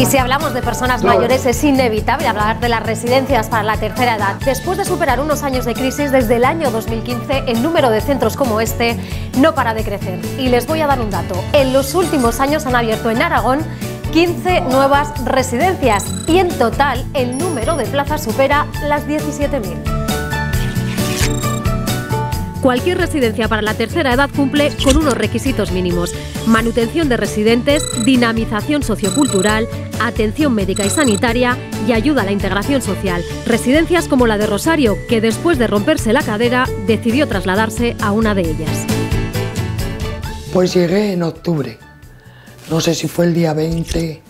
Y si hablamos de personas mayores, es inevitable hablar de las residencias para la tercera edad. Después de superar unos años de crisis, desde el año 2015, el número de centros como este no para de crecer. Y les voy a dar un dato. En los últimos años han abierto en Aragón 15 nuevas residencias y en total el número de plazas supera las 17.000. Cualquier residencia para la tercera edad cumple con unos requisitos mínimos: manutención de residentes, dinamización sociocultural, atención médica y sanitaria y ayuda a la integración social. Residencias como la de Rosario, que después de romperse la cadera decidió trasladarse a una de ellas. Pues llegué en octubre, no sé si fue el día 20,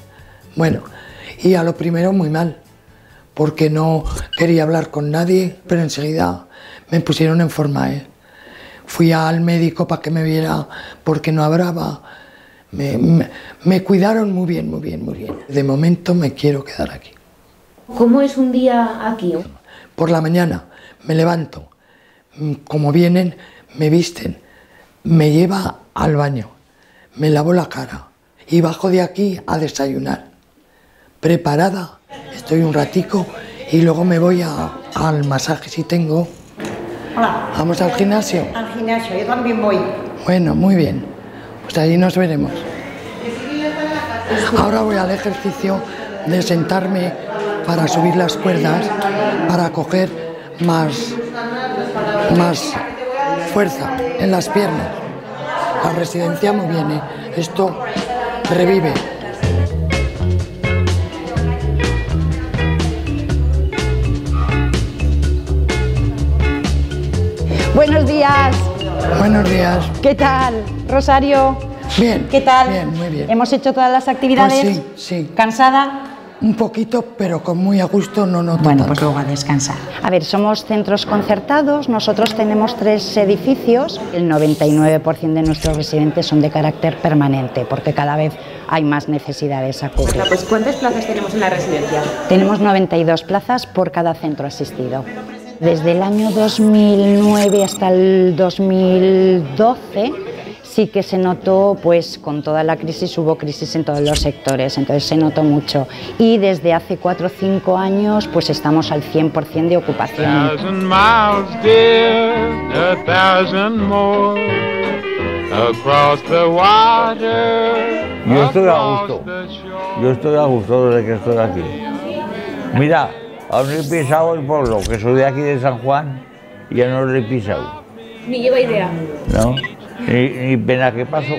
bueno, y a lo primero muy mal, porque no quería hablar con nadie, pero enseguida me pusieron en forma, Fui al médico para que me viera porque no hablaba. Me cuidaron muy bien, muy bien, muy bien. De momento me quiero quedar aquí. ¿Cómo es un día aquí? Por la mañana me levanto, como vienen, me visten, me lleva al baño, me lavo la cara y bajo de aquí a desayunar. Preparada, estoy un ratico y luego me voy al masaje si tengo. Hola. ¿Vamos al gimnasio? Al gimnasio, yo también voy. Bueno, muy bien. Pues allí nos veremos. Ahora voy al ejercicio de sentarme para subir las cuerdas, para coger más fuerza en las piernas. La residencia muy bien, Esto revive. Buenos días. Buenos días. ¿Qué tal, Rosario? Bien. ¿Qué tal? Bien, muy bien. ¿Hemos hecho todas las actividades? Pues sí. ¿Cansada? Un poquito, pero con muy a gusto, no noto Bueno, tanto. pues luego a descansar. A ver, somos centros concertados, nosotros tenemos 3 edificios. El 99% de nuestros residentes son de carácter permanente, porque cada vez hay más necesidades a cubrir. Pues, ¿cuántas plazas tenemos en la residencia? Tenemos 92 plazas por cada centro asistido. Desde el año 2009 hasta el 2012 sí que se notó, pues con toda la crisis hubo crisis en todos los sectores, entonces se notó mucho. Y desde hace 4 o 5 años pues estamos al 100% de ocupación. Yo estoy a gusto desde que estoy aquí. Mira, aún no he pisado el pueblo, que soy de aquí de San Juan, y ya no lo he pisado. Ni lleva idea. No, ni pena que paso.